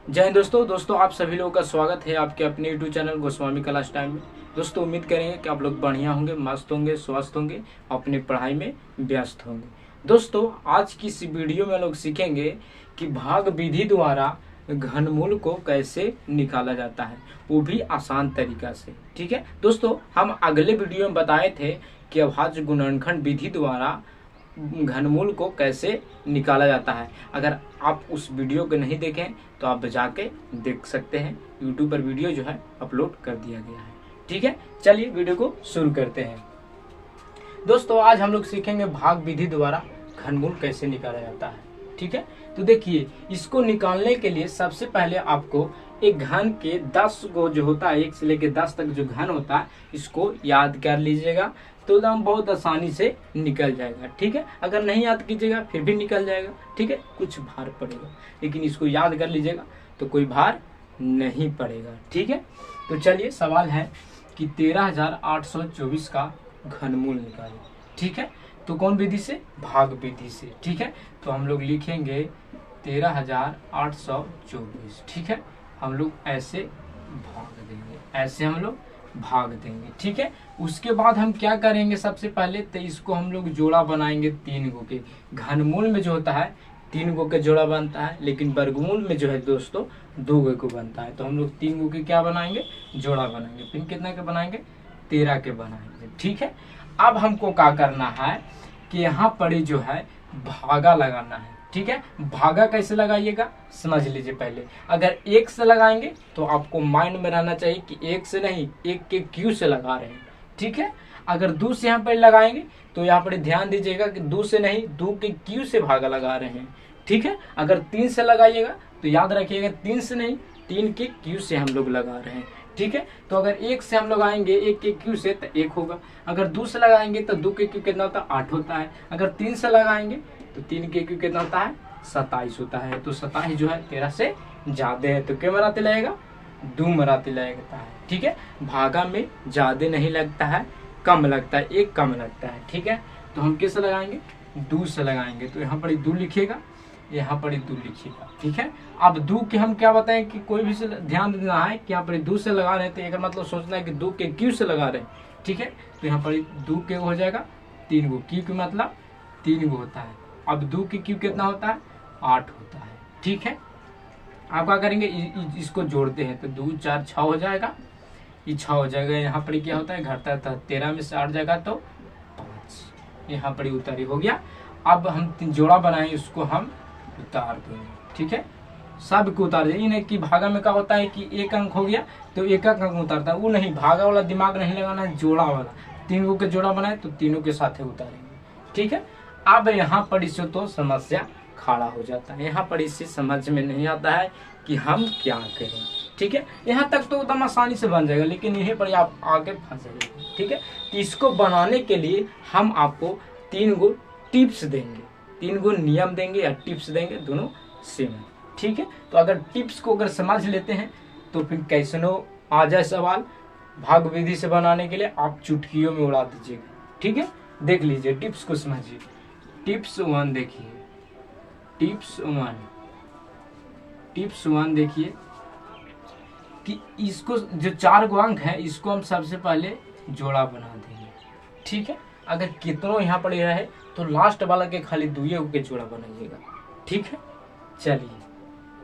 जय हिंद दोस्तों आप सभी लोगों का स्वागत है आपके अपने YouTube channel Goswami class time में। दोस्तों उम्मीद करेंगे कि आप लोग बढ़िया होंगे, मस्त होंगे, स्वस्थ होंगे, अपनी पढ़ाई में व्यस्त होंगे। दोस्तों आज की इस वीडियो में लोग सीखेंगे कि भाग विधि द्वारा घनमूल को कैसे निकाला जाता है, वो भी आसान तरीका से। ठीक है दोस्तों, हम अगले वीडियो में बताए थे कि अभाज्य गुणनखंड विधि द्वारा घनमूल को कैसे निकाला जाता है। अगर आप उस वीडियो को नहीं देखें तो आप जाके देख सकते हैं, यूट्यूब पर वीडियो जो है अपलोड कर दिया गया है। ठीक है, चलिए वीडियो को शुरू करते हैं। दोस्तों आज हम लोग सीखेंगे भाग विधि द्वारा घनमूल कैसे निकाला जाता है। ठीक है, तो देखिए इसको निकालने के लिए सबसे पहले आपको एक घन के 10 को जो होता है, 1 से लेकर 10 तक जो घन होता है इसको याद कर लीजिएगा, तो एकदम बहुत आसानी से निकल जाएगा। ठीक है, अगर नहीं याद कीजिएगा फिर भी निकल जाएगा। ठीक है, कुछ भार पड़ेगा लेकिन इसको याद कर लीजिएगा तो कोई भार नहीं पड़ेगा। ठीक है, तो चलिए सवाल है कि 13,824 का घनमूल निकालें। ठीक है, तो कौन विधि से? भाग विधि से। ठीक है, तो हम लोग लिखेंगे 13,824। ठीक है, हम लोग ऐसे भाग देंगे, ऐसे हम लोग भाग देंगे। ठीक है, उसके बाद हम क्या करेंगे, सबसे पहले तो इसको हम लोग जोड़ा बनाएंगे 3 गो के। घनमूल में जो होता है 3 गो के जोड़ा बनता है, लेकिन वर्गमूल में जो है दोस्तों 2 गो को बनता है। तो हम लोग 3 गो के क्या बनाएंगे, जोड़ा बनाएंगे। फिर कितना के बनाएंगे, 13 के बनाएंगे। ठीक है, अब हमको क्या करना है कि यहाँ पर जो है भागा लगाना है। ठीक है, भागा कैसे लगाइएगा समझ लीजिए। पहले अगर 1 से लगाएंगे तो आपको माइंड में रहना चाहिए कि 1 से नहीं, 1 के क्यू से लगा रहे हैं। ठीक है, अगर 2 से यहाँ पर लगाएंगे तो यहाँ पर ध्यान दीजिएगा कि 2 से नहीं, 2 के क्यू से भागा लगा रहे हैं। ठीक है, अगर 3 से लगाइएगा तो याद रखिएगा 3 से नहीं, 3 के क्यू से हम लोग लगा रहे हैं। ठीक है, तो अगर 1 से हम लगाएंगे 1 के क्यू से तो 1 होगा। अगर 2 से लगाएंगे तो 2 के क्यू कितना होता है, 8 होता है। अगर 3 से लगाएंगे तो 3 के क्यू कितना होता है, 27 होता है। तो 27 जो है 13 से ज्यादा है, तो क्या मराते लगेगा, 2 मराते लगता है। ठीक है, भागा में ज्यादा नहीं लगता है, कम लगता है, 1 कम लगता है। ठीक है, तो हम किस लगाएंगे, 2 से लगाएंगे। तो यहाँ पर 2 लिखिएगा, यहाँ पर 2 लिखिएगा। ठीक है, अब 2 के हम क्या बताएं कि कोई भी से ध्यान देना है कि यहाँ पर 2 से लगा रहे हैं, तो एक मतलब सोचना है कि 2 के क्यू से लगा रहे हैं। ठीक है, तो यहाँ पर 2 के हो जाएगा 3 गो, क्यू मतलब 3 गो होता है। अब 2 के क्यू कितना होता है, 8 होता है। ठीक है, आप क्या करेंगे, इसको जोड़ते हैं तो 2 4 6 हो जाएगा, ये 6 हो जाएगा। यहाँ पर क्या होता है, घटता था, 13 में से 8 जाएगा तो 5, यहाँ पर उतारी हो गया। अब हम जोड़ा बनाए, उसको हम उतार देंगे। ठीक है, सब को उतार देंगे। नहीं कि भागा में क्या होता है कि 1 अंक हो गया तो 1 अंक उतारता है, वो नहीं, भागा वाला दिमाग नहीं लगाना है, जोड़ा वाला। 3 गो के जोड़ा बनाए तो तीनों के साथ उतारेंगे। ठीक है, अब यहाँ पर इससे तो समस्या खड़ा हो जाता है, यहाँ पर इससे समझ में नहीं आता है कि हम क्या करें। ठीक है, यहाँ तक तो एकदम आसानी से बन जाएगा, लेकिन यहीं पर आप आगे फंस जाएंगे। ठीक है, तो इसको बनाने के लिए हम आपको 3 गो टिप्स देंगे, 3 गो नियम देंगे या टिप्स देंगे, दोनों सेम है। ठीक है, तो अगर टिप्स को अगर समझ लेते हैं तो फिर कैसनो आ जाए सवाल भाग विधि से बनाने के लिए आप चुटकियों में उड़ा दीजिएगा। ठीक है, देख लीजिए, टिप्स को समझिए। टिप्स 1 देखिए, टिप्स 1 देखिए कि इसको जो 4 गो अंक है इसको हम सबसे पहले जोड़ा बना देंगे। ठीक है, अगर कितनों यहाँ पर रहे तो लास्ट वाला के खाली 2 के जोड़ा बनाइएगा। ठीक है, चलिए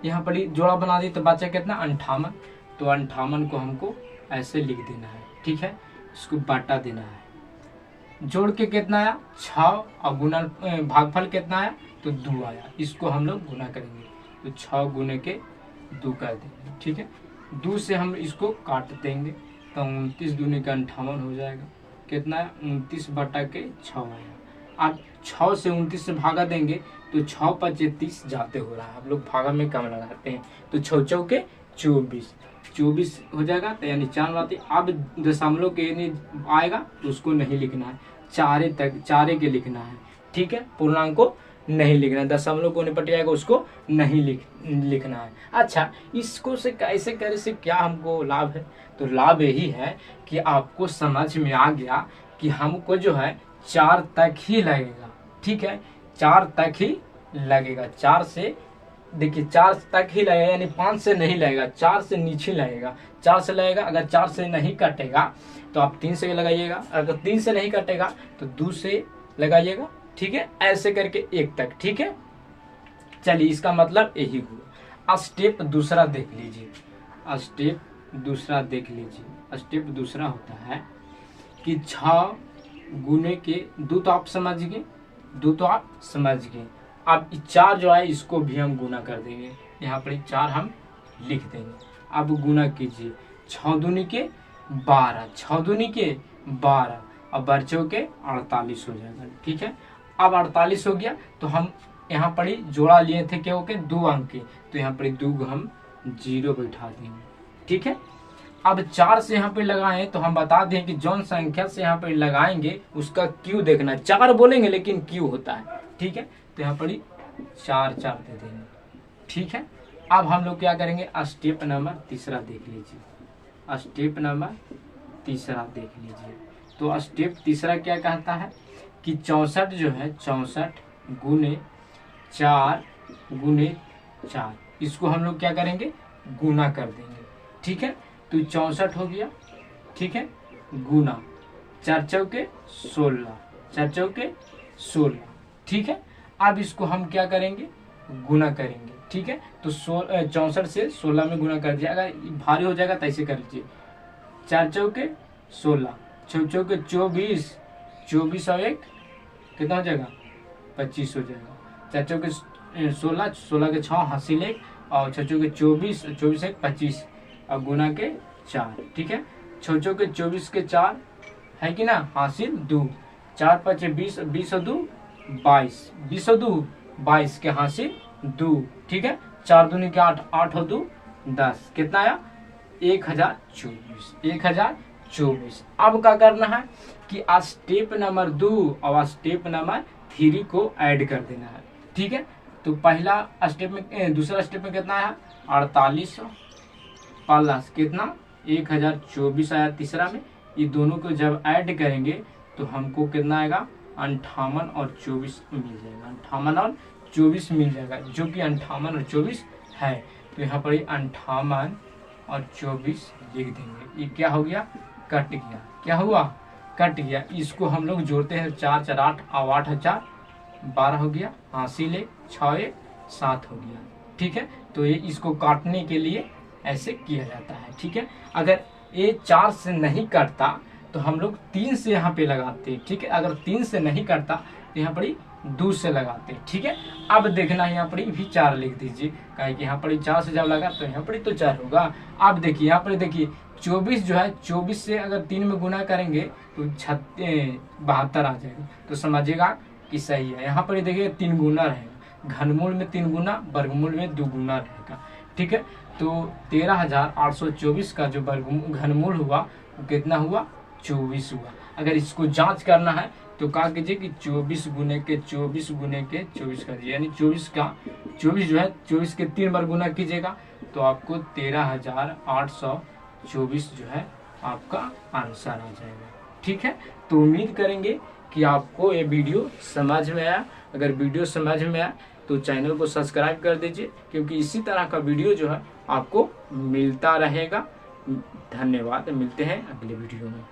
यहाँ पर जोड़ा बना दिए तो बचा कितना, 58। तो 58 को हमको ऐसे लिख देना है। ठीक है, इसको बांटा देना है। जोड़ के कितना आया, 6, और गुना भागफल कितना आया तो 2 आया। इसको हम लोग गुना करेंगे तो 6 गुने के 2 कर देंगे। ठीक है, 2 से हम इसको काट देंगे तो 29 दूनी का 58 हो जाएगा। कितना है, 29 बटा के 6 आया। अब 6 से 29 से भागा देंगे तो 6 5 30 जाते हो रहा है, हम लोग भागा में कम लगाते हैं। तो 6 चौके 24 हो जाएगा, तो यानी 4 बातें। अब दशमलव के आएगा तो उसको नहीं लिखना है, 4 के लिखना है। ठीक है, पूर्णांक को नहीं लिखना है, दशमलव को निपट जाएगा उसको नहीं लिखना है। अच्छा, इसको से कैसे करे से क्या हमको लाभ है, तो लाभ यही है कि आपको समझ में आ गया कि हमको जो है 4 तक ही लगेगा। ठीक है, 4 तक ही लगेगा, 4 से देखिए 4 तक ही लगेगा, यानी 5 से नहीं लगेगा, 4 से नीचे लगेगा, 4 से लगेगा। अगर 4 से नहीं कटेगा तो आप 3 से लगाइएगा, अगर 3 से नहीं कटेगा तो 2 से लगाइएगा, ठीक है, ऐसे करके 1 तक, ठीक है। चलिए इसका मतलब यही हुआ। स्टेप दूसरा देख लीजिए, स्टेप दूसरा देख लीजिए। स्टेप दूसरा होता है कि 6 गुने के 2 तो आप समझ गए, 2 तो आप समझ गए। अब 4 जो है इसको भी हम गुना कर देंगे, यहाँ पर 4 हम लिख देंगे। अब गुना कीजिए, 6 दूनी के 12, 6 दूनी के 12, अब बच्चों के 48 हो जाएगा, ठीक है। अब 48 हो गया तो हम यहाँ पर ही जोड़ा लिए थे क्या हो के 2 अंक के, तो यहाँ पर 2 को हम 0 बैठा देंगे, ठीक है। अब 4 से यहाँ पे लगाएं तो हम बता दें कि जौन संख्या से यहाँ पे लगाएंगे उसका क्यू देखना है। 4 बोलेंगे लेकिन क्यू होता है, ठीक है। तो यहाँ पर 4 4 दे देंगे, ठीक है। अब हम लोग क्या करेंगे, स्टेप नंबर तीसरा देख लीजिए, स्टेप नंबर तीसरा देख लीजिए। तो स्टेप तीसरा क्या कहता है कि 64 जो है 64 गुने 4 गुने 4, इसको हम लोग क्या करेंगे, गुना कर देंगे, ठीक है। तो 64 हो गया, ठीक है, गुना 4 चौके 16, 4 चौके 16, ठीक है। अब इसको हम क्या करेंगे, गुना करेंगे, ठीक है। तो 64 से 16 में गुना कर दिया, अगर भारी हो जाएगा तो ऐसे कर लीजिए, 4 चौके 16, 6 चौके 24, 24 और 1 कितना हो जाएगा, 25 हो जाएगा। 4 चौके 16, 16 के 6 हासिल 1, और 6 चौके 24, 24 1 25, और गुना के 4, ठीक है। 6 चौके 24 के 4 है कि ना, हासिल 2, 4 5 20, 20 और 2 22, 20 और 2 22 के हासिल 2, ठीक है। 4 दूनी के 8, 8 और 2 10, कितना आया 1024, 1024। अब क्या करना है कि स्टेप नंबर 2 और स्टेप नंबर 3 को ऐड कर देना है, ठीक है। तो पहला स्टेप में, दूसरा स्टेप में कितना आया 48 प्लस कितना 1024 आया तीसरा में। ये दोनों को जब ऐड करेंगे तो हमको कितना आएगा 58 और 24 मिल जाएगा, 58 और 24 मिल जाएगा, जो कि 58 और 24 है। तो यहाँ पर 58 और 24 लिख देंगे। ये क्या हो गया, कट गया, क्या हुआ, कट गया। इसको हम लोग जोड़ते हैं, 4 4 8 और 8 4 12 हो गया, हासिल 1 6 1 7 हो गया, ठीक है। तो ये इसको काटने के लिए ऐसे किया जाता है, ठीक है। अगर ये 4 से नहीं कटता तो हम लोग 3 से यहाँ पे लगाते हैं, ठीक है। अगर 3 से नहीं कटता तो यहाँ पर 2 से लगाते हैं, ठीक है। अब देखना यहाँ पर भी 4 लिख दीजिए, कहे कि यहाँ पर 4 से जब लगा तो यहाँ पर तो 4 होगा। अब देखिए यहाँ पर देखिए 24 जो है 24 से अगर 3 में गुना करेंगे तो 72 आ जाएगा, तो समझिएगा कि सही है। यहाँ पर देखिए 3 गुना रहेगा, घनमूल में 3 गुना, वर्गमूल में 2 गुना रहेगा, ठीक है। तो 13824 का जो घनमूल हुआ वो कितना हुआ 24 हुआ। अगर इसको जांच करना है तो कहा कीजिए कि 24 गुने के 24 गुने के 24 कर दिया, यानी 24 का 24 जो है 24 के 3 बार गुना कीजिएगा तो आपको 13824 जो है आपका आंसर आ जाएगा, ठीक है। तो उम्मीद करेंगे कि आपको ये वीडियो समझ में आया। अगर वीडियो समझ में आया तो चैनल को सब्सक्राइब कर दीजिए, क्योंकि इसी तरह का वीडियो जो है आपको मिलता रहेगा। धन्यवाद, मिलते हैं अगले वीडियो में।